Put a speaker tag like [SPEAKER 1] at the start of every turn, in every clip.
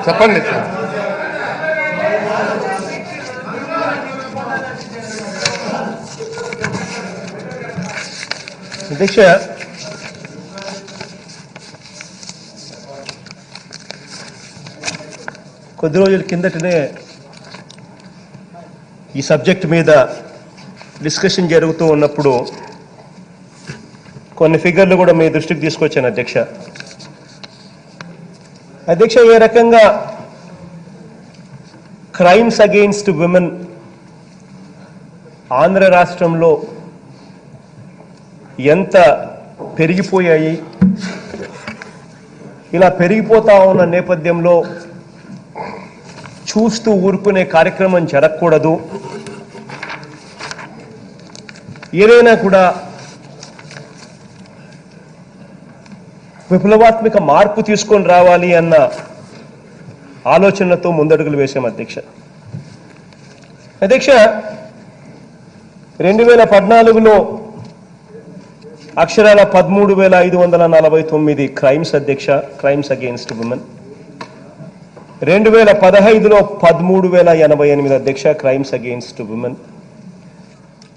[SPEAKER 1] చెప్పండి. అధ్యక్ష, కొద్ది రోజుల కిందటనే ఈ సబ్జెక్ట్ మీద డిస్కషన్ జరుగుతూ ఉన్నప్పుడు కొన్ని ఫిగర్లు కూడా మీ దృష్టికి తీసుకొచ్చాను అధ్యక్ష. అధ్యక్ష, ఏ రకంగా క్రైమ్స్ అగెయిన్స్ట్ విమెన్ ఆంధ్ర రాష్ట్రంలో ఎంత పెరిగిపోయాయి, ఇలా పెరిగిపోతా ఉన్న నేపథ్యంలో చూస్తూ ఊరుకునే కార్యక్రమం జరగకూడదు, ఏదైనా కూడా విప్లవాత్మక మార్పు తీసుకొని రావాలి అన్న ఆలోచనతో ముందడుగులు వేశాం అధ్యక్ష. అధ్యక్ష, 2014లో అక్షరాల 13,549 క్రైమ్స్ అధ్యక్ష, క్రైమ్స్ అగెయిన్స్ట్ ఉమెన్. 2015లో 13,088 అధ్యక్ష, క్రైమ్స్ అగెయిన్స్ట్ ఉమెన్.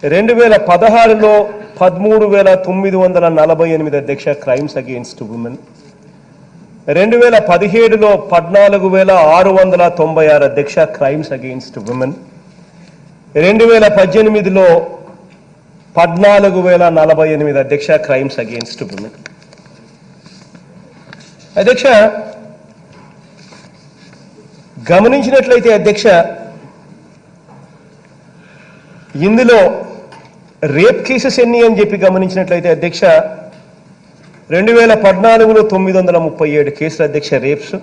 [SPEAKER 1] 2016లో 13,948 అధ్యక్ష, క్రైమ్స్ అగెయిన్స్ట్ ఉమెన్. 2017లో 14,696 అధ్యక్ష, క్రైమ్స్ అగెయిన్స్ట్ ఉమెన్. 2018లో 14,048 అధ్యక్ష, క్రైమ్స్ అగెయిన్స్ట్ ఉమెన్. అధ్యక్ష, గమనించినట్లయితే అధ్యక్ష, ఇందులో రేప్ కేసెస్ ఎన్ని అని చెప్పి గమనించినట్లయితే అధ్యక్ష, 2014లో 937 కేసులు అధ్యక్ష రేప్స్.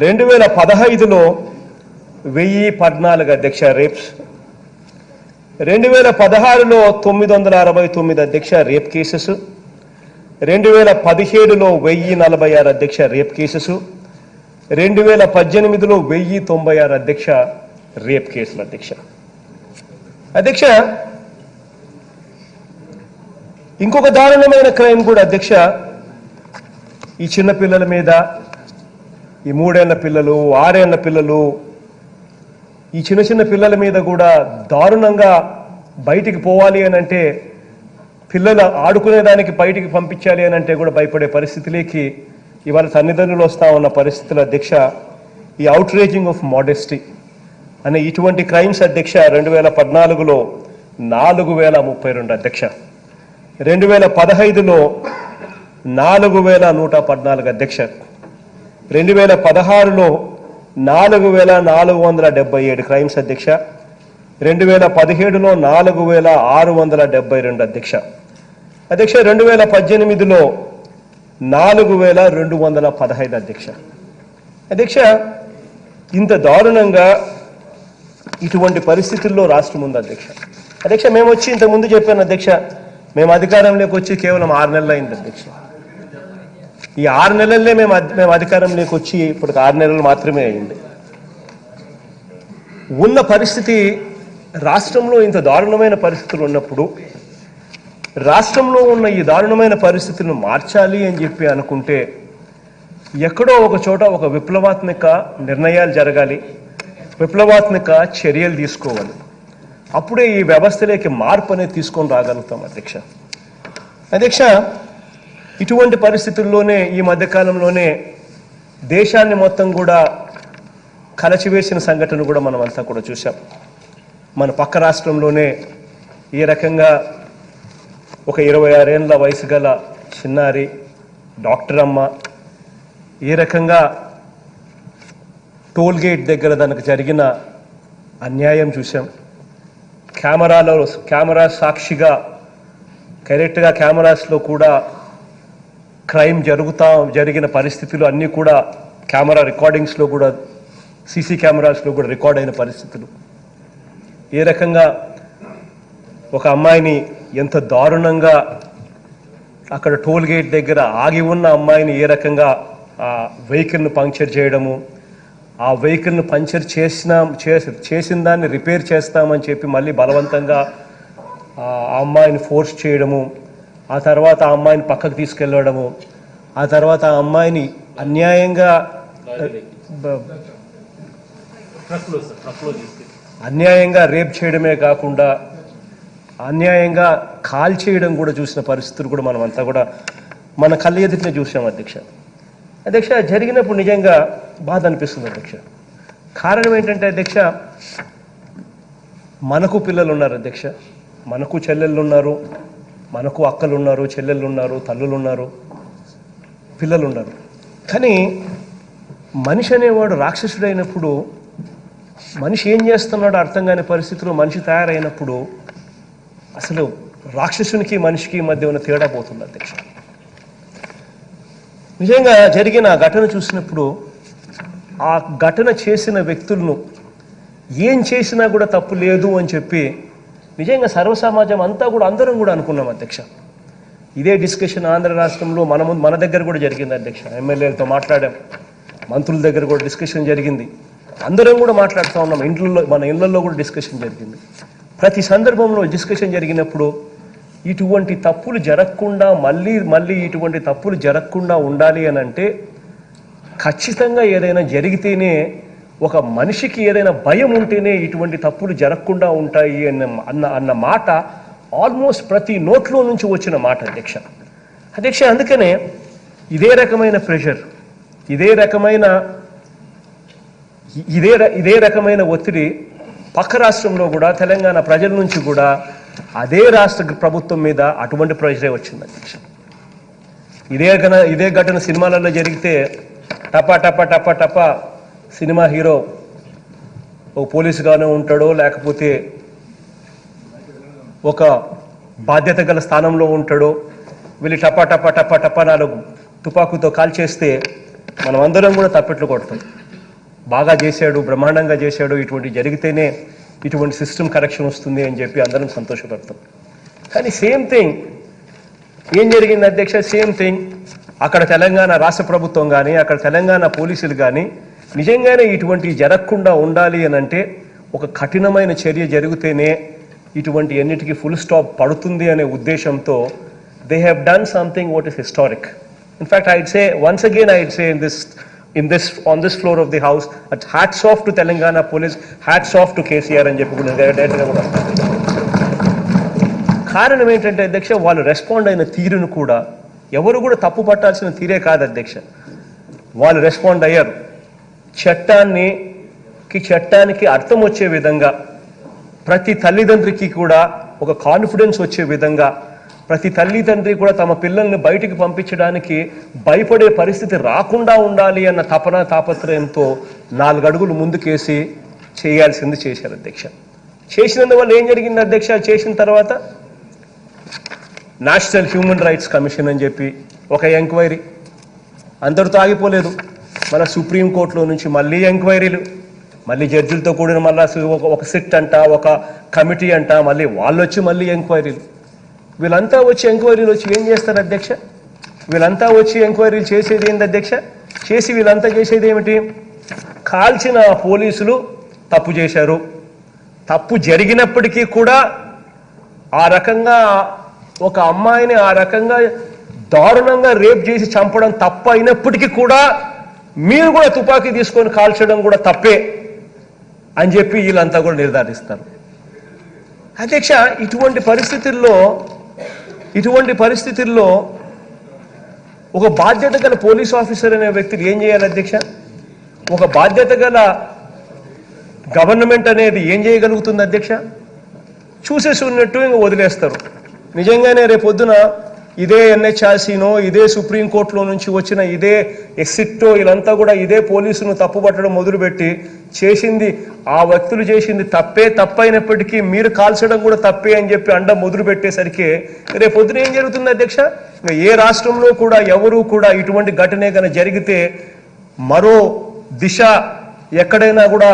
[SPEAKER 1] 2015లో 1014 అధ్యక్ష రేప్స్. 2016లో 969 అధ్యక్ష రేప్ కేసెస్. 2017లో 1046 అధ్యక్ష రేప్ కేసెస్. 2018లో 1096 అధ్యక్ష రేప్ కేసులు అధ్యక్ష. అధ్యక్ష, ఇంకొక దారుణమైన క్రైమ్ కూడా అధ్యక్ష, ఈ చిన్న పిల్లల మీద, ఈ 3 ఏళ్ల పిల్లలు, 6 ఏళ్ల పిల్లలు, ఈ చిన్న చిన్న పిల్లల మీద కూడా దారుణంగా బయటికి పోవాలి అని అంటే, పిల్లలు ఆడుకునేదానికి బయటికి పంపించాలి అని అంటే కూడా భయపడే పరిస్థితిలోకి ఇవాళ తల్లిదండ్రులు వస్తా ఉన్న పరిస్థితులు అధ్యక్ష. ఈ అవుట్రేజింగ్ ఆఫ్ మోడెస్టీ అనే ఇటువంటి క్రైమ్స్ అధ్యక్ష 2014లో 4,032 అధ్యక్ష. 2015లో 4,114 అధ్యక్ష. 2016లో 4,477 క్రైమ్స్ అధ్యక్ష. 2017లో 4,672 అధ్యక్ష. అధ్యక్ష, 2018లో 4,215 అధ్యక్ష. అధ్యక్ష, ఇంత దారుణంగా ఇటువంటి పరిస్థితుల్లో రాష్ట్రం ఉంది అధ్యక్ష. అధ్యక్ష, మేము వచ్చి ఇంతకుముందు చెప్పాను అధ్యక్ష, మేము అధికారంలోకి వచ్చి కేవలం 6 నెలలు అయింది అధ్యక్ష. ఈ 6 నెలలే మేము అధికారంలోకి వచ్చి ఇప్పుడు 6 నెలలు మాత్రమే అయింది. ఉన్న పరిస్థితి, రాష్ట్రంలో ఇంత దారుణమైన పరిస్థితులు ఉన్నప్పుడు రాష్ట్రంలో ఉన్న ఈ దారుణమైన పరిస్థితులను మార్చాలి అని చెప్పి అనుకుంటే ఎక్కడో ఒక చోట ఒక విప్లవాత్మక నిర్ణయాలు జరగాలి, విప్లవాత్మక చర్యలు తీసుకోవాలి. అప్పుడే ఈ వ్యవస్థలోకి మార్పు అనేది తీసుకొని రాగలుగుతాం అధ్యక్ష. అధ్యక్ష, ఇటువంటి పరిస్థితుల్లోనే ఈ మధ్యకాలంలోనే దేశాన్ని మొత్తం కూడా కలచివేసిన సంఘటన కూడా మనం అంతా కూడా చూసాం. మన పక్క రాష్ట్రంలోనే ఈ రకంగా ఒక 26 ఏళ్ల వయసు గల చిన్నారి డాక్టర్ అమ్మ ఈ రకంగా టోల్ గేట్ దగ్గర దానికి జరిగిన అన్యాయం చూసాం. కెమెరా సాక్షిగా కరెక్ట్గా కెమెరాస్లో కూడా క్రైమ్ జరిగిన పరిస్థితులు అన్నీ కూడా కెమెరా రికార్డింగ్స్లో కూడా, సీసీ కెమెరాస్లో కూడా రికార్డ్ అయిన పరిస్థితులు. ఏ రకంగా ఒక అమ్మాయిని ఎంత దారుణంగా అక్కడ టోల్ గేట్ దగ్గర ఆగి ఉన్న అమ్మాయిని ఏ రకంగా ఆ వెహికల్ను పంక్చర్ చేయడము, ఆ వెహికల్ను పంక్చర్ చేసిన దాన్ని రిపేర్ చేస్తామని చెప్పి మళ్ళీ బలవంతంగా ఆ అమ్మాయిని ఫోర్స్ చేయడము, ఆ తర్వాత ఆ అమ్మాయిని పక్కకు తీసుకెళ్ళడము, ఆ తర్వాత ఆ అమ్మాయిని అన్యాయంగా రేప్ చేయడమే కాకుండా అన్యాయంగా కాల్ చేయడం కూడా చూసిన పరిస్థితులు కూడా మనం అంతా కూడా మన కళ్ళ ఎదుటినే చూసాం అధ్యక్ష జరిగినప్పుడు నిజంగా బాధ అనిపిస్తుంది అధ్యక్ష. కారణం ఏంటంటే అధ్యక్ష, మనకు పిల్లలు ఉన్నారు అధ్యక్ష, మనకు చెల్లెళ్ళు ఉన్నారు, మనకు అక్కలు ఉన్నారు, చెల్లెళ్ళు ఉన్నారు, తల్లులు ఉన్నారు, పిల్లలు ఉన్నారు. కానీ మనిషి అనేవాడు రాక్షసుడైనప్పుడు, మనిషి ఏం చేస్తున్నాడో అర్థం కాని పరిస్థితిలో మనిషి తయారైనప్పుడు అసలు రాక్షసునికి మనిషికి మధ్య ఉన్న తేడా పోతుంది అధ్యక్ష. నిజంగా జరిగిన ఘటన చూసినప్పుడు ఆ ఘటన చేసిన వ్యక్తులను ఏం చేసినా కూడా తప్పు లేదు అని చెప్పి నిజంగా సర్వసమాజం అంతా కూడా అందరం కూడా అనుకున్నాం అధ్యక్ష. ఇదే డిస్కషన్ ఆంధ్ర రాష్ట్రంలో మన దగ్గర కూడా జరిగింది అధ్యక్ష. ఎమ్మెల్యేలతో మాట్లాడాం, మంత్రుల దగ్గర కూడా డిస్కషన్ జరిగింది, అందరం కూడా మాట్లాడుతూ ఉన్నాం, మన ఇళ్లలో కూడా డిస్కషన్ జరిగింది. ప్రతి సందర్భంలో డిస్కషన్ జరిగినప్పుడు ఇటువంటి తప్పులు జరగకుండా మళ్ళీ ఇటువంటి తప్పులు జరగకుండా ఉండాలి అని అంటే ఖచ్చితంగా ఏదైనా జరిగితేనే, ఒక మనిషికి ఏదైనా భయం ఉంటేనే ఇటువంటి తప్పులు జరగకుండా ఉంటాయి అన్న మాట ఆల్మోస్ట్ ప్రతి నోట్లో నుంచి వచ్చిన మాట అధ్యక్ష. అందుకనే ఇదే రకమైన ప్రెషర్, ఇదే రకమైన ఒత్తిడి పక్క రాష్ట్రంలో కూడా, తెలంగాణ ప్రజల నుంచి కూడా అదే రాష్ట్ర ప్రభుత్వం మీద అటువంటి ప్రెషరే వచ్చింది అధ్యక్ష. ఇదే ఘటన సినిమాలలో జరిగితే టపా టపా టపా టపా సినిమా హీరో ఓ పోలీసుగానే ఉంటాడో, లేకపోతే ఒక బాధ్యత గల స్థానంలో ఉంటాడో, వీళ్ళు టపా టపా టపా టపా 4 తుపాకుతో కాల్చేస్తే మనం అందరం కూడా తప్పెట్లు కొడతాం. బాగా చేశాడు, బ్రహ్మాండంగా చేశాడు, ఇటువంటి జరిగితేనే ఇటువంటి సిస్టమ్ కరెక్షన్ వస్తుంది అని చెప్పి అందరం సంతోషపడతాం. కానీ సేమ్ థింగ్ ఏం జరిగింది అధ్యక్ష, సేమ్ థింగ్ అక్కడ తెలంగాణ రాష్ట్ర ప్రభుత్వం కానీ, అక్కడ తెలంగాణ పోలీసులు కానీ నిజంగానే ఇటువంటి జరగకుండా ఉండాలి అని అంటే ఒక కఠినమైన చర్య జరిగితేనే ఇటువంటి ఎన్నిటికీ ఫుల్ స్టాప్ పడుతుంది అనే ఉద్దేశంతో they have done something what is historic. In fact I'd say once again on this floor of the house, hats off to Telangana police, hats off to KCR అని చెప్పి కూడా. కారణం ఏంటంటే అధ్యక్ష, వాళ్ళు రెస్పాండ్ అయిన తీరును కూడా ఎవరు కూడా తప్పు పట్టాల్సిన తీరే కాదు అధ్యక్ష. వాళ్ళు రెస్పాండ్ అయ్యారు. చట్టానికి అర్థం వచ్చే విధంగా, ప్రతి తల్లిదండ్రికి కూడా ఒక కాన్ఫిడెన్స్ వచ్చే విధంగా, ప్రతి తల్లిదండ్రి కూడా తమ పిల్లల్ని బయటికి పంపించడానికి భయపడే పరిస్థితి రాకుండా ఉండాలి అన్న తాపత్రయంతో 4 అడుగులు ముందుకేసి చేయాల్సింది చేశారు అధ్యక్ష. చేసినందువల్ల ఏం జరిగింది అధ్యక్ష, చేసిన తర్వాత నేషనల్ హ్యూమన్ రైట్స్ కమిషన్ అని చెప్పి ఒక ఎంక్వైరీ, అందరితో ఆగిపోలేదు, మన సుప్రీంకోర్టులో నుంచి మళ్ళీ ఎంక్వైరీలు, మళ్ళీ జడ్జిలతో కూడిన మళ్ళీ ఒక సిట్ అంట, ఒక కమిటీ అంట, మళ్ళీ వాళ్ళు వచ్చి మళ్ళీ ఎంక్వైరీలు. వీళ్ళంతా వచ్చి ఎంక్వైరీలు వచ్చి ఏం చేస్తారు అధ్యక్ష? వీళ్ళంతా వచ్చి ఎంక్వైరీలు చేసేది ఏంటి అధ్యక్ష? చేసి వీళ్ళంతా చేసేది ఏమిటి? కాల్చిన పోలీసులు తప్పు చేశారు, తప్పు జరిగినప్పటికీ కూడా ఆ రకంగా ఒక అమ్మాయిని ఆ రకంగా దారుణంగా రేప్ చేసి చంపడం తప్పు అయినప్పటికీ కూడా మీరు కూడా తుపాకీ తీసుకొని కాల్చడం కూడా తప్పే అని చెప్పి వీళ్ళంతా కూడా నిర్ధారిస్తారు అధ్యక్ష. ఇటువంటి పరిస్థితుల్లో ఒక బాధ్యత గల పోలీస్ ఆఫీసర్ అనే వ్యక్తి ఏం చేయాలి అధ్యక్ష? ఒక బాధ్యత గల గవర్నమెంట్ అనేది ఏం చేయగలుగుతుంది అధ్యక్ష? చూసేసి ఉన్నట్టు ఇంకా వదిలేస్తారు. నిజంగానే రేపొద్దున ఇదే ఎన్హెచ్ఆర్సీనో, ఇదే సుప్రీంకోర్టులో నుంచి వచ్చిన ఇదే ఎక్సిట్టో వీళ్ళంతా కూడా ఇదే పోలీసును తప్పుపట్టడం మొదలుపెట్టి చేసింది ఆ వ్యక్తులు చేసింది తప్పైనప్పటికీ మీరు కాల్చడం కూడా తప్పే అని చెప్పి అండ మొదలు పెట్టేసరికి రేపొద్దున ఏం జరుగుతుంది అధ్యక్ష? ఏ రాష్ట్రంలో కూడా ఎవరు కూడా ఇటువంటి ఘటనే కనుక జరిగితే మరో దిశ ఎక్కడైనా కూడా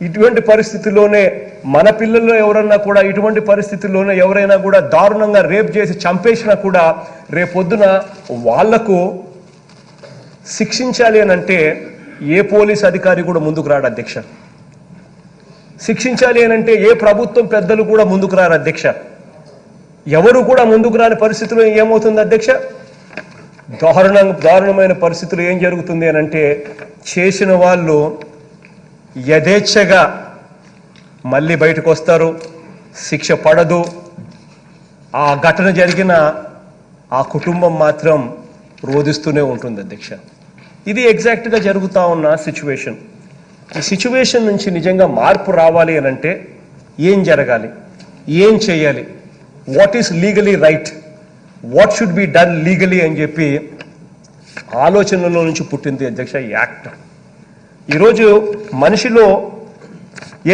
[SPEAKER 1] ఇటువంటి పరిస్థితుల్లోనే మన పిల్లల్లో ఎవరన్నా కూడా ఇటువంటి పరిస్థితుల్లోనే ఎవరైనా కూడా దారుణంగా రేప్ చేసి చంపేసినా కూడా రేపొద్దున వాళ్లకు శిక్షించాలి అని అంటే ఏ పోలీస్ అధికారి కూడా ముందుకు రాడు అధ్యక్ష. శిక్షించాలి అని అంటే ఏ ప్రభుత్వం పెద్దలు కూడా ముందుకు రారు అధ్యక్ష. ఎవరు కూడా ముందుకు రాని పరిస్థితిలో ఏమవుతుంది అధ్యక్ష? దారుణమైన పరిస్థితులు ఏం జరుగుతుంది అని అంటే, చేసిన వాళ్ళు యథేచ్ఛగా మళ్ళీ బయటకు వస్తారు, శిక్ష పడదు. ఆ ఘటన జరిగిన ఆ కుటుంబం మాత్రం రోధిస్తూనే ఉంటుంది అధ్యక్ష. ఇది ఎగ్జాక్ట్గా జరుగుతూ ఉన్న సిచ్యువేషన్. ఈ సిచ్యువేషన్ నుంచి నిజంగా మార్పు రావాలి అని అంటే ఏం జరగాలి, ఏం చేయాలి, what is legally right, what should be done legally అని చెప్పి ఆలోచనలో నుంచి పుట్టింది అధ్యక్ష ఈ యాక్ట్. ఈరోజు మనిషిలో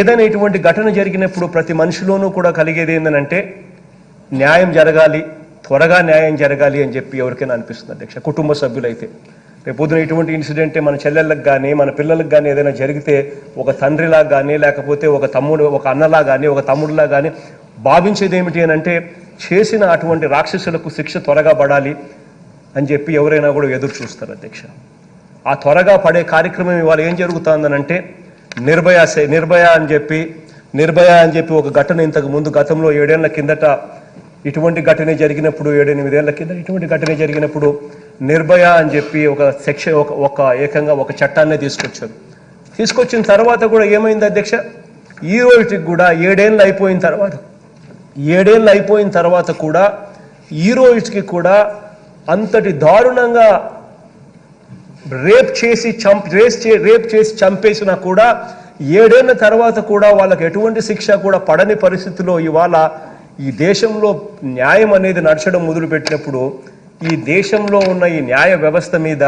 [SPEAKER 1] ఏదైనా ఇటువంటి ఘటన జరిగినప్పుడు ప్రతి మనిషిలోనూ కూడా కలిగేది ఏంటంటే న్యాయం జరగాలి, త్వరగా న్యాయం జరగాలి అని చెప్పి ఎవరికైనా అనిపిస్తుంది అధ్యక్ష. కుటుంబ సభ్యులైతే రేపొద్దున ఇటువంటి ఇన్సిడెంటే మన చెల్లెళ్ళకి కానీ మన పిల్లలకు కానీ ఏదైనా జరిగితే ఒక తండ్రిలా కానీ లేకపోతే ఒక అన్నలా కానీ ఒక తమ్ముడిలా కానీ భావించేది ఏమిటి అని అంటే చేసిన అటువంటి రాక్షసులకు శిక్ష త్వరగా పడాలి అని చెప్పి ఎవరైనా కూడా ఎదురు చూస్తారు అధ్యక్ష. ఆ త్వరగా పడే కార్యక్రమం ఇవాళ ఏం జరుగుతుందనంటే నిర్భయ అని చెప్పి ఒక ఘటన ఇంతకు ముందు గతంలో 7 ఏళ్ల కిందట ఇటువంటి ఘటన జరిగినప్పుడు 7-8 ఏళ్ల కింద ఇటువంటి ఘటన జరిగినప్పుడు నిర్భయ అని చెప్పి ఒక సెక్షన్ ఏకంగా ఒక చట్టాన్ని తీసుకొచ్చిన తర్వాత కూడా ఏమైంది అధ్యక్ష, ఈ రోజుకి కూడా 7 ఏళ్ళు అయిపోయిన తర్వాత కూడా ఈ రోజుకి కూడా అంతటి దారుణంగా రేప్ చేసి చంపేసినా కూడా 7 ఏళ్ల తర్వాత కూడా వాళ్ళకి ఎటువంటి శిక్ష కూడా పడని పరిస్థితిలో ఇవాళ ఈ దేశంలో న్యాయం అనేది నడచడం మొదలుపెట్టినప్పుడు ఈ దేశంలో ఉన్న ఈ న్యాయ వ్యవస్థ మీద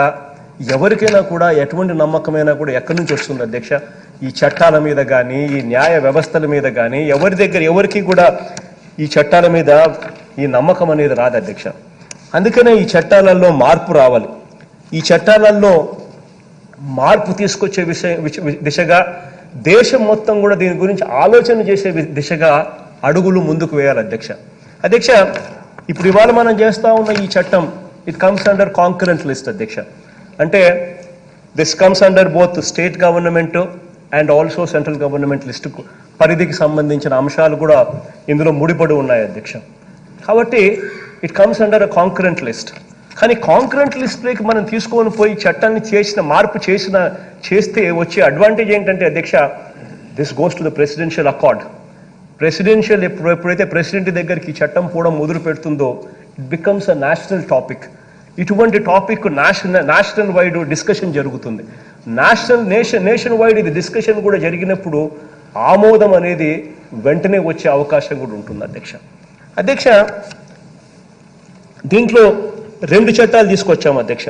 [SPEAKER 1] ఎవరికైనా కూడా ఎటువంటి నమ్మకమైనా కూడా ఎక్కడి నుంచి వస్తుంది అధ్యక్ష? ఈ చట్టాల మీద కానీ ఈ న్యాయ వ్యవస్థల మీద కానీ ఎవరికి కూడా ఈ చట్టాల మీద ఈ నమ్మకం అనేది రాదు అధ్యక్ష. అందుకనే ఈ చట్టాలలో మార్పు రావాలి. ఈ చట్టాలలో మార్పు తీసుకొచ్చే దిశగా దేశం మొత్తం కూడా దీని గురించి ఆలోచన చేసే దిశగా అడుగులు ముందుకు వేయాలి అధ్యక్ష. ఇప్పుడు ఇవాళ మనం చేస్తూ ఉన్న ఈ చట్టం it comes under concurrent list అధ్యక్ష. అంటే this comes under both state government and also central government list పరిధికి సంబంధించిన అంశాలు కూడా ఇందులో ముడిపడి ఉన్నాయి అధ్యక్ష. కాబట్టి it comes under a concurrent list. కానీ కాంకరెంట్ లిస్ట్లోకి మనం తీసుకొని పోయి చట్టాన్ని చేస్తే వచ్చే అడ్వాంటేజ్ ఏంటంటే అధ్యక్ష, this goes to the presidential accord. ఎప్పుడైతే ప్రెసిడెంట్ దగ్గరికి ఈ చట్టం పోవడం మొదలు పెడుతుందో it becomes a national topic. ఇటువంటి టాపిక్ నేషనల్ వైడ్ డిస్కషన్ జరుగుతుంది. నేషన్ వైడ్ ఇది డిస్కషన్ కూడా జరిగినప్పుడు ఆమోదం అనేది వెంటనే వచ్చే అవకాశం కూడా ఉంటుంది అధ్యక్ష. దీంట్లో 2 చట్టాలు తీసుకొచ్చాము అధ్యక్ష.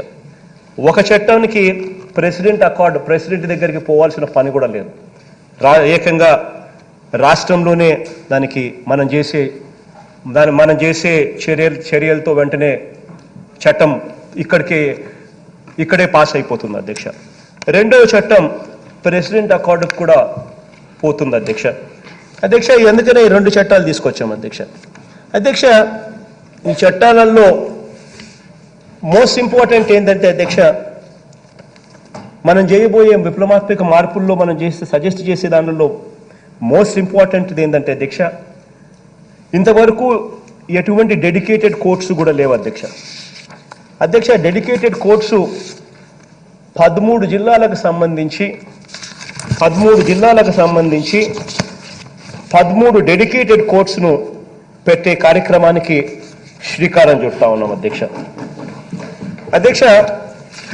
[SPEAKER 1] ఒక చట్టానికి ప్రెసిడెంట్ దగ్గరికి పోవాల్సిన పని కూడా లేదు. ఏకంగా రాష్ట్రంలోనే దానికి మనం చేసే చర్యలతో వెంటనే చట్టం ఇక్కడే పాస్ అయిపోతుంది అధ్యక్ష. రెండవ చట్టం ప్రెసిడెంట్ అకార్డుకు కూడా పోతుంది అధ్యక్ష. అందుకనే ఈ 2 చట్టాలు తీసుకొచ్చాం అధ్యక్ష. ఈ చట్టాలలో మోస్ట్ ఇంపార్టెంట్ ఏంటంటే అధ్యక్ష, మనం చేయబోయే విప్లవాత్మక మార్పుల్లో మనం సజెస్ట్ చేసే దానిలో మోస్ట్ ఇంపార్టెంట్ ఏంటంటే అధ్యక్ష, ఇంతవరకు ఎటువంటి డెడికేటెడ్ కోర్ట్స్ కూడా లేవు అధ్యక్ష. డెడికేటెడ్ కోర్ట్స్ 13 జిల్లాలకు సంబంధించి 13 డెడికేటెడ్ కోర్ట్స్ను పెట్టే కార్యక్రమానికి శ్రీకారం చుడతా ఉన్నాం అధ్యక్ష.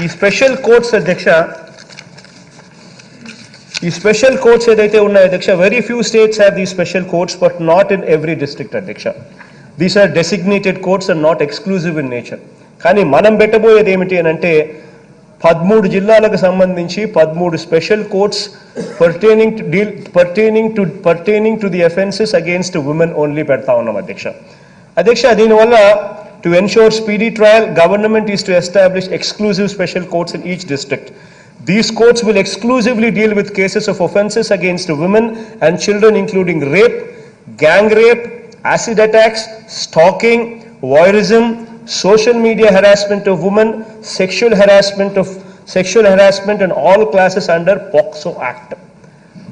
[SPEAKER 1] ఈ స్పెషల్ కోర్ట్స్ ఏదైతే ఉన్నాయో అధ్యక్ష, very few states have these special courts but not in every district అధ్యక్ష. These are designated courts and not exclusive in nature. కానీ మనం పెట్టబోయేది ఏమిటి అని అంటే 13 జిల్లాలకు సంబంధించి 13 special courts pertaining to the offences against women only పెడతా ఉన్నాం అధ్యక్ష. దీనివల్ల to ensure speedy trial, government is to establish exclusive special courts in each district. These courts will exclusively deal with cases of offenses against women and children including rape, gang rape, acid attacks, stalking, voyeurism, social media harassment of women, sexual harassment and all classes under POCSO Act.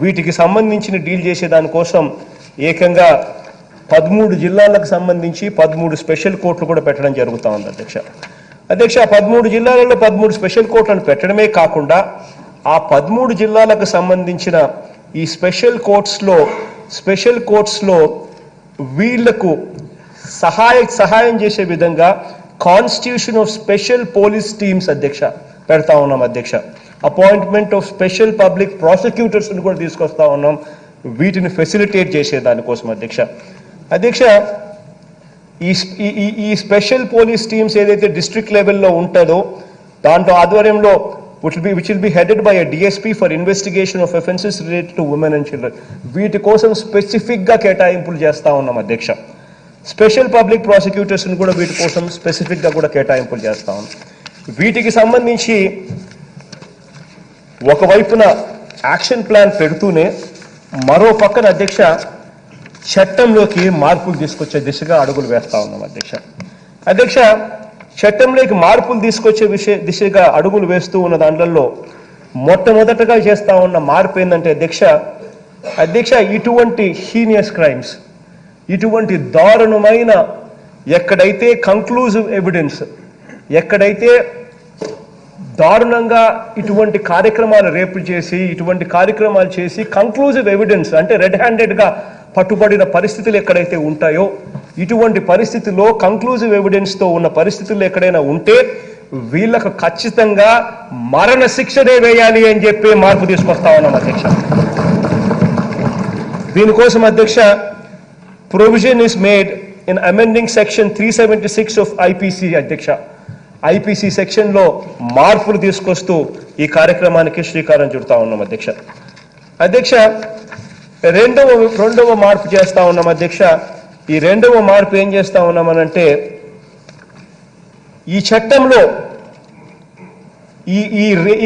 [SPEAKER 1] వీటికి సంబంధించిన deal చేసే దానికోసం ఏకంగా 13 జిల్లాలకు సంబంధించి 13 special కోర్టులు కూడా పెట్టడం జరుగుతూ ఉంది అధ్యక్ష. అధ్యక్ష 13 జిల్లాలలో 13 స్పెషల్ కోర్టులను పెట్టడమే కాకుండా ఆ 13 జిల్లాలకు సంబంధించిన ఈ స్పెషల్ కోర్ట్స్లో వీళ్లకు సహాయం చేసే విధంగా constitution of special police teams అధ్యక్ష పెడతా ఉన్నాం అధ్యక్ష. Appointment of special public prosecutors కూడా తీసుకొస్తా ఉన్నాం వీటిని ఫెసిలిటేట్ చేసే దానికోసం అధ్యక్ష. అధ్యక్ష ఈ స్పెషల్ పోలీస్ టీమ్స్ ఏదైతే డిస్ట్రిక్ట్ లెవెల్లో ఉంటుందో దాంట్లో ఆధ్వర్యంలో which will be headed by a DSP for investigation of offences related to women and children. వీటి కోసం స్పెసిఫిక్గా కేటాయింపులు చేస్తా ఉన్నాం అధ్యక్ష. స్పెషల్ పబ్లిక్ ప్రాసిక్యూటర్స్ని కూడా వీటి కోసం స్పెసిఫిక్గా కూడా కేటాయింపులు చేస్తా ఉన్నాం. వీటికి సంబంధించి ఒకవైపున యాక్షన్ ప్లాన్ పెడుతూనే మరో పక్కన అధ్యక్ష చట్టంలోకి మార్పులు తీసుకొచ్చే దిశగా అడుగులు వేస్తా ఉన్నాం అధ్యక్ష. అధ్యక్ష చట్టంలోకి మార్పులు తీసుకొచ్చే దిశగా అడుగులు వేస్తూ ఉన్న దాంట్లో మొట్టమొదటగా చేస్తా ఉన్న మార్పు ఏంటంటే అధ్యక్ష ఇటువంటి హీనియస్ క్రైమ్స్, ఇటువంటి దారుణమైన ఎక్కడైతే కంక్లూజివ్ ఎవిడెన్స్, ఎక్కడైతే దారుణంగా ఇటువంటి కార్యక్రమాలు ఇటువంటి కార్యక్రమాలు చేసి కంక్లూజివ్ ఎవిడెన్స్ అంటే రెడ్ హ్యాండెడ్గా పట్టుబడిన పరిస్థితులు ఎక్కడైతే ఉంటాయో, ఇటువంటి పరిస్థితుల్లో కంక్లూజివ్ ఎవిడెన్స్తో ఉన్న పరిస్థితులు ఎక్కడైనా ఉంటే వీళ్ళకు ఖచ్చితంగా మరణ శిక్షనే వేయాలి అని చెప్పి మార్పు తీసుకొస్తా ఉన్నాం అధ్యక్ష. దీనికోసం అధ్యక్ష provision is made in amending section 376 of IPC అధ్యక్ష. ఐపీసీ సెక్షన్లో మార్పులు తీసుకొస్తూ ఈ కార్యక్రమానికి శ్రీకారం చుడతా ఉన్నాం అధ్యక్ష. అధ్యక్ష రెండవ మార్పు చేస్తా ఉన్నాం అధ్యక్ష. ఈ రెండవ మార్పు ఏం చేస్తా ఉన్నామనంటే ఈ చట్టంలో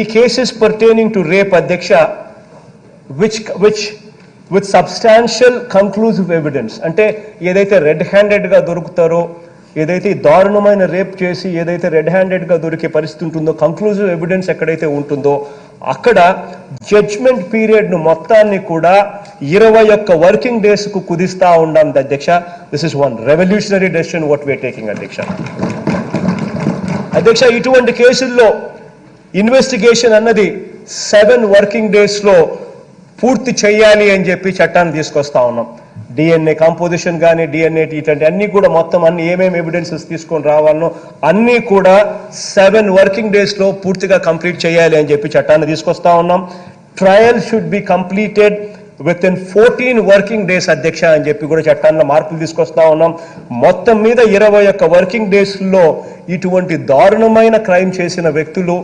[SPEAKER 1] ఈ కేసెస్ పర్టైనింగ్ టు రేప్ అధ్యక్ష విత్ సబ్స్టాన్షియల్ కంక్లూజివ్ ఎవిడెన్స్ అంటే ఏదైతే రెడ్ హ్యాండెడ్గా దొరుకుతారో, ఏదైతే దారుణమైన రేప్ చేసి ఏదైతే రెడ్ హ్యాండెడ్గా దొరికే పరిస్థితి ఉంటుందో, కంక్లూజివ్ ఎవిడెన్స్ ఎక్కడైతే ఉంటుందో అక్కడ జడ్జ్మెంట్ పీరియడ్ను మొత్తాన్ని కూడా 21 వర్కింగ్ డేస్కు కుదిస్తా ఉన్నాం అధ్యక్ష. This is one revolutionary decision what we are taking అధ్యక్ష. అధ్యక్ష ఇటువంటి కేసుల్లో ఇన్వెస్టిగేషన్ అన్నది 7 వర్కింగ్ డేస్లో పూర్తి చేయాలి అని చెప్పి చట్టాన్ని తీసుకొస్తా ఉన్నాం. డిఎన్ఏ కంపోజిషన్ కానీ డిఎన్ఏ ఇట్లాంటి అన్ని కూడా మొత్తం అన్ని ఏమేమి ఎవిడెన్సెస్ తీసుకొని రావాలనో అన్నీ కూడా 7 వర్కింగ్ డేస్లో పూర్తిగా కంప్లీట్ చేయాలి అని చెప్పి చట్టాన్ని తీసుకొస్తా ఉన్నాం. Trial should be completed with in 14 working days అధ్యక్ష అని చెప్పి కూడా చట్టాల్లో మార్పులు తీసుకొస్తా ఉన్నాం. మొత్తం మీద 21 వర్కింగ్ డేస్లో ఇటువంటి దారుణమైన క్రైమ్ చేసిన వ్యక్తులు,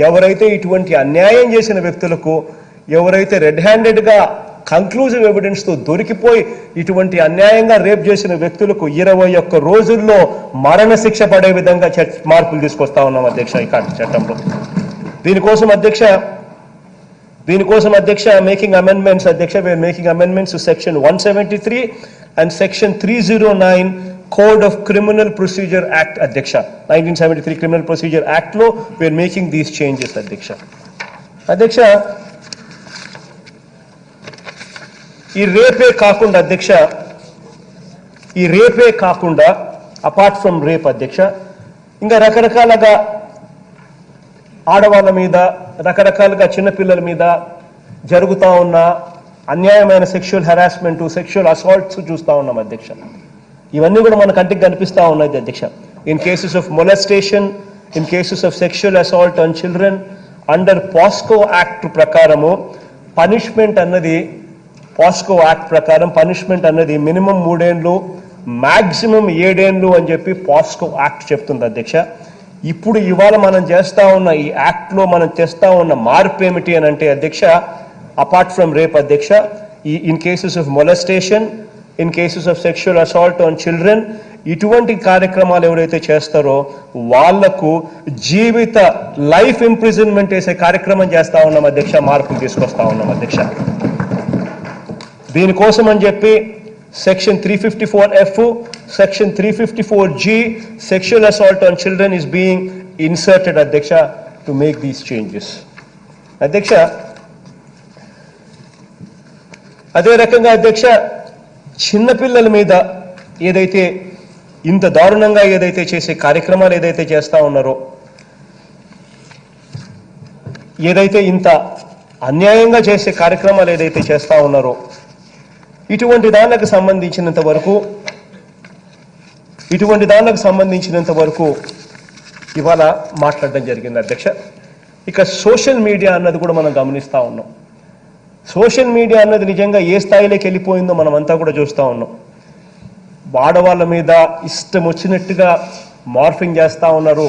[SPEAKER 1] ఎవరైతే ఇటువంటి అన్యాయం చేసిన వ్యక్తులకు, ఎవరైతే రెడ్ హ్యాండెడ్గా కంక్లూజివ్ ఎవిడెన్స్తో దొరికిపోయి ఇటువంటి అన్యాయంగా రేప్ చేసిన వ్యక్తులకు 21 రోజుల్లో మరణ శిక్ష పడే విధంగా మార్పులు తీసుకొస్తా ఉన్నాం అధ్యక్ష ఈ చట్టంలో. దీనికోసం అధ్యక్ష మేకింగ్ అమెండ్మెంట్స్ అధ్యక్ష we are making amendments to section 173 and section 309 code of criminal procedure act అధ్యక్ష. 1973 క్రిమినల్ ప్రొసీజర్ యాక్ట్ లో వీఆర్ మేకింగ్ దీస్ చేంజెస్ అధ్యక్ష. అధ్యక్ష ఈ రేపే కాకుండా అపార్ట్ ఫ్రమ్ రేప్ అధ్యక్ష ఇంకా రకరకాలుగా ఆడవాళ్ళ మీద, రకరకాలుగా చిన్నపిల్లల మీద జరుగుతూ ఉన్న అన్యాయమైన సెక్షువల్ హెరాస్మెంట్, సెక్షువల్ అసాల్ట్స్ చూస్తూ ఉన్నాం అధ్యక్ష. ఇవన్నీ కూడా మన కంటికి కనిపిస్తూ ఉన్నాయి అధ్యక్ష. In cases of molestation, in cases of sexual assault on children under POCSO act ప్రకారము పనిష్మెంట్ అన్నది మినిమం 3 ఏళ్ళు మాక్సిమం 7 ఏళ్ళు అని చెప్పి పాస్కో యాక్ట్ చెప్తుంది అధ్యక్ష. ఇప్పుడు ఇవాళ మనం చేస్తా ఉన్న ఈ యాక్ట్లో మనం చేస్తా ఉన్న మార్పు ఏమిటి అని అంటే అధ్యక్ష అపార్ట్ ఫ్రమ్ రేప్ అధ్యక్ష in cases of molestation, in cases of sexual assault on children ఇటువంటి కార్యక్రమాలు ఎవరైతే చేస్తారో వాళ్లకు జీవిత లైఫ్ ఇంప్రిజన్మెంట్ వేసే కార్యక్రమం చేస్తా ఉన్నాం అధ్యక్ష. మార్పులు తీసుకొస్తా ఉన్నాం అధ్యక్ష. దీనికోసం అని చెప్పి section 354F, section 354G, sexual assault on children is being inserted అధ్యక్ష టు మేక్ దీస్ చేంజెస్ అధ్యక్ష. అదే రకంగా అధ్యక్ష చిన్నపిల్లల మీద ఏదైతే ఇంత దారుణంగా ఏదైతే చేసే కార్యక్రమాలు ఏదైతే చేస్తూ ఉన్నారో, ఏదైతే ఇంత అన్యాయంగా చేసే కార్యక్రమాలు ఏదైతే చేస్తూ ఉన్నారో, ఇటువంటి దానికి సంబంధించినంత వరకు ఇవాళ మాట్లాడడం జరిగింది అధ్యక్ష. ఇక సోషల్ మీడియా అన్నది కూడా మనం గమనిస్తూ ఉన్నాం. సోషల్ మీడియా అన్నది నిజంగా ఏ స్థాయిలోకి వెళ్ళిపోయిందో మనం అంతా కూడా చూస్తూ ఉన్నాం. ఆడవాళ్ళ మీద ఇష్టం వచ్చినట్టుగా మార్ఫింగ్ చేస్తూ ఉన్నారు.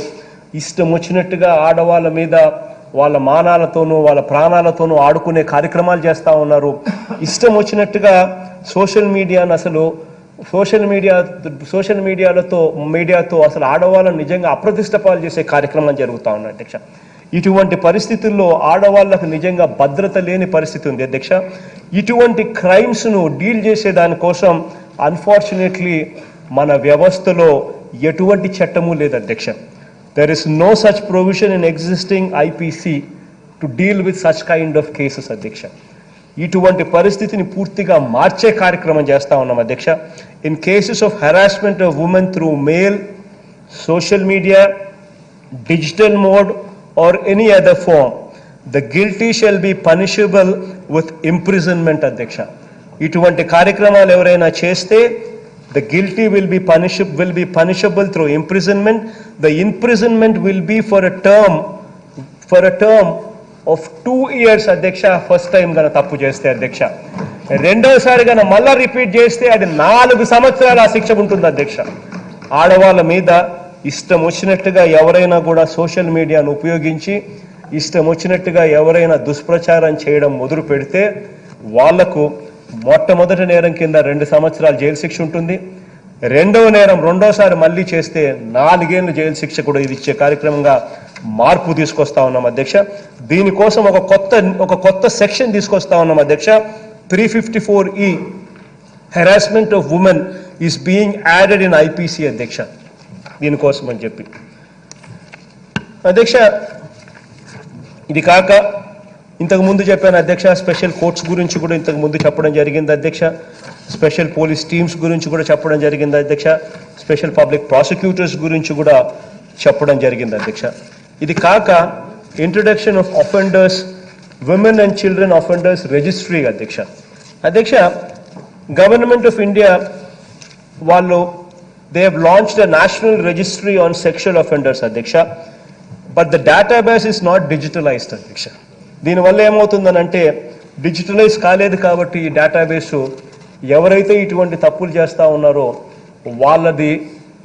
[SPEAKER 1] ఇష్టం వచ్చినట్టుగా ఆడవాళ్ళ మీద వాళ్ళ మానాలతోనూ వాళ్ళ ప్రాణాలతోనూ ఆడుకునే కార్యక్రమాలు చేస్తూ ఉన్నారు. ఇష్టం వచ్చినట్టుగా సోషల్ మీడియాతో అసలు ఆడవాళ్ళని నిజంగా అప్రతిష్టపాలు చేసే కార్యక్రమాలు జరుగుతూ ఉన్నాయి అధ్యక్ష. ఇటువంటి పరిస్థితుల్లో ఆడవాళ్ళకు నిజంగా భద్రత లేని పరిస్థితి ఉంది అధ్యక్ష. ఇటువంటి క్రైమ్స్ను డీల్ చేసే దానికోసం అన్ఫార్చునేట్లీ మన వ్యవస్థలో ఎటువంటి చట్టము లేదు అధ్యక్ష. There is no such provision in existing IPC to deal with such kind of cases అధ్యక్ష. ఇటువంటి పరిస్థితిని పూర్తిగా మార్చే కార్యక్రమం చేస్తా ఉన్నాం అధ్యక్ష. In cases of harassment of women through mail, social media, digital mode or any other form, the guilty shall be punishable with imprisonment అధ్యక్ష. ఇటువంటి కార్యక్రమాలు ఎవరైనా చేస్తే the guilty will be punishable through imprisonment. The imprisonment will be for a term of 2 years అధ్యక్ష. First time గన తప్పు చేస్తే అధ్యక్ష, రెండోసారి గన మళ్ళా రిపీట్ చేస్తే అది 4 సంవత్సరాల శిక్ష ఉంటుంది అధ్యక్ష. ఆడవాళ్ళ మీద ఇష్టం వచ్చినట్టుగా ఎవరైనా కూడా సోషల్ మీడియాను ఉపయోగించి ఇష్టం వచ్చినట్టుగా ఎవరైనా దుష్ప్రచారం చేయడం మొదలు పెడితే వాళ్లకు మొట్టమొదటి నేరం కింద 2 సంవత్సరాలు జైలు శిక్ష ఉంటుంది. రెండోసారి మళ్ళీ చేస్తే 4 ఏళ్ల జైలు శిక్ష కూడా ఇది ఇచ్చే కార్యక్రమంగా మార్పు తీసుకొస్తా ఉన్నాం అధ్యక్ష. దీనికోసం ఒక కొత్త సెక్షన్ తీసుకొస్తా ఉన్నాం అధ్యక్ష. 354E harassment of women is being added in IPC అధ్యక్ష. దీనికోసం అని చెప్పి అధ్యక్ష, ఇది కాక ఇంతకు ముందు చెప్పాను అధ్యక్ష, స్పెషల్ కోర్ట్స్ గురించి కూడా ఇంతకు ముందు చెప్పడం జరిగింది అధ్యక్ష. స్పెషల్ పోలీస్ టీమ్స్ గురించి కూడా చెప్పడం జరిగింది అధ్యక్ష. స్పెషల్ పబ్లిక్ ప్రాసిక్యూటర్స్ గురించి కూడా చెప్పడం జరిగింది అధ్యక్ష. ఇది కాక introduction of offenders, women and children offenders registry అధ్యక్ష. గవర్నమెంట్ ఆఫ్ ఇండియా వాళ్ళు they have launched a national registry on sexual offenders అధ్యక్ష. but the database is not digitalized అధ్యక్ష. దీనివల్ల ఏమవుతుందనంటే డిజిటలైజ్ కాలేదు కాబట్టి ఈ డేటాబేసు ఎవరైతే ఇటువంటి తప్పులు చేస్తూ ఉన్నారో వాళ్ళది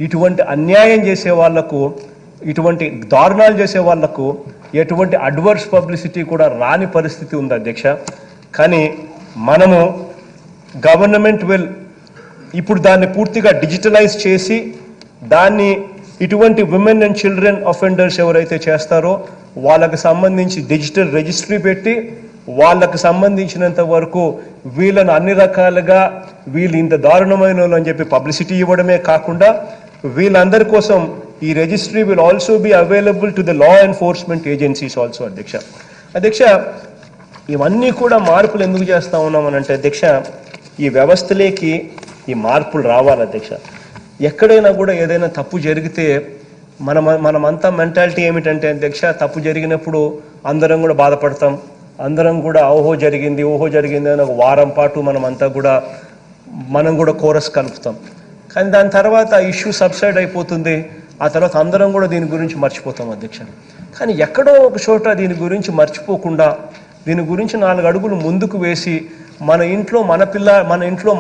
[SPEAKER 1] ఇటువంటి అన్యాయం చేసే వాళ్లకు, ఇటువంటి దారుణాలు చేసే వాళ్లకు ఎటువంటి అడ్వర్స్ పబ్లిసిటీ కూడా రాని పరిస్థితి ఉంది అధ్యక్ష. కానీ మనము గవర్నమెంట్ ఇప్పుడు దాన్ని పూర్తిగా డిజిటలైజ్ చేసి దాన్ని ఇటువంటి విమెన్ అండ్ చిల్డ్రన్ అఫెండర్స్ ఎవరైతే చేస్తారో వాళ్ళకు సంబంధించి డిజిటల్ రిజిస్ట్రీ పెట్టి వాళ్ళకు సంబంధించినంత వరకు వీళ్ళను అన్ని రకాలుగా వీళ్ళు ఇంత దారుణమైన అని చెప్పి పబ్లిసిటీ ఇవ్వడమే కాకుండా వీళ్ళందరి కోసం ఈ registry will also be available to the law enforcement agencies also అధ్యక్ష. ఇవన్నీ కూడా మార్పులు ఎందుకు చేస్తా ఉన్నామనంటే అధ్యక్ష, ఈ వ్యవస్థలోకి ఈ మార్పులు రావాలి అధ్యక్ష. ఎక్కడైనా కూడా ఏదైనా తప్పు జరిగితే మనమంతా మెంటాలిటీ ఏమిటంటే అధ్యక్ష, తప్పు జరిగినప్పుడు అందరం కూడా బాధపడతాం, అందరం కూడా ఓహో జరిగింది అని ఒక వారం పాటు మనం కూడా కోరస్ కలుపుతాం. కానీ దాని తర్వాత ఇష్యూ సబ్సైడ్ అయిపోతుంది. ఆ తర్వాత అందరం కూడా దీని గురించి మర్చిపోతాం అధ్యక్ష. కానీ ఎక్కడో ఒక చోట దీని గురించి మర్చిపోకుండా దీని గురించి 4 అడుగులు ముందుకు వేసి మన ఇంట్లో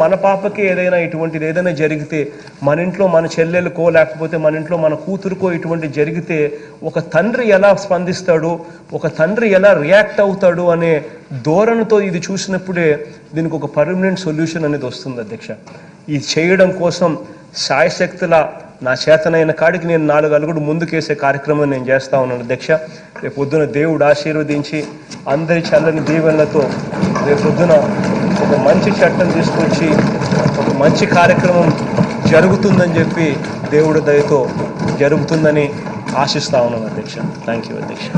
[SPEAKER 1] మన పాపకి ఏదైనా ఇటువంటిది ఏదైనా జరిగితే, మన ఇంట్లో మన చెల్లెలకో లేకపోతే మన ఇంట్లో మన కూతురుకో ఇటువంటి జరిగితే ఒక తండ్రి ఎలా స్పందిస్తాడు, ఒక తండ్రి ఎలా రియాక్ట్ అవుతాడు అనే ధోరణితో ఇది చూసినప్పుడే దీనికి ఒక పర్మనెంట్ సొల్యూషన్ అనేది వస్తుంది అధ్యక్ష. ఇది చేయడం కోసం శాయశక్తుల నా చేతనైన కాడికి నేను 4 అడుగులు ముందుకేసే కార్యక్రమం నేను చేస్తా ఉన్నాను అధ్యక్ష. రేపు పొద్దున దేవుడు ఆశీర్వదించి అందరి చల్లని దీవెనలతో రేపు పొద్దున ఒక మంచి చట్టం తీసుకొచ్చి ఒక మంచి కార్యక్రమం జరుగుతుందని చెప్పి దేవుడి దయతో జరుగుతుందని ఆశిస్తా ఉన్నాను అధ్యక్ష. థ్యాంక్ యూ అధ్యక్ష.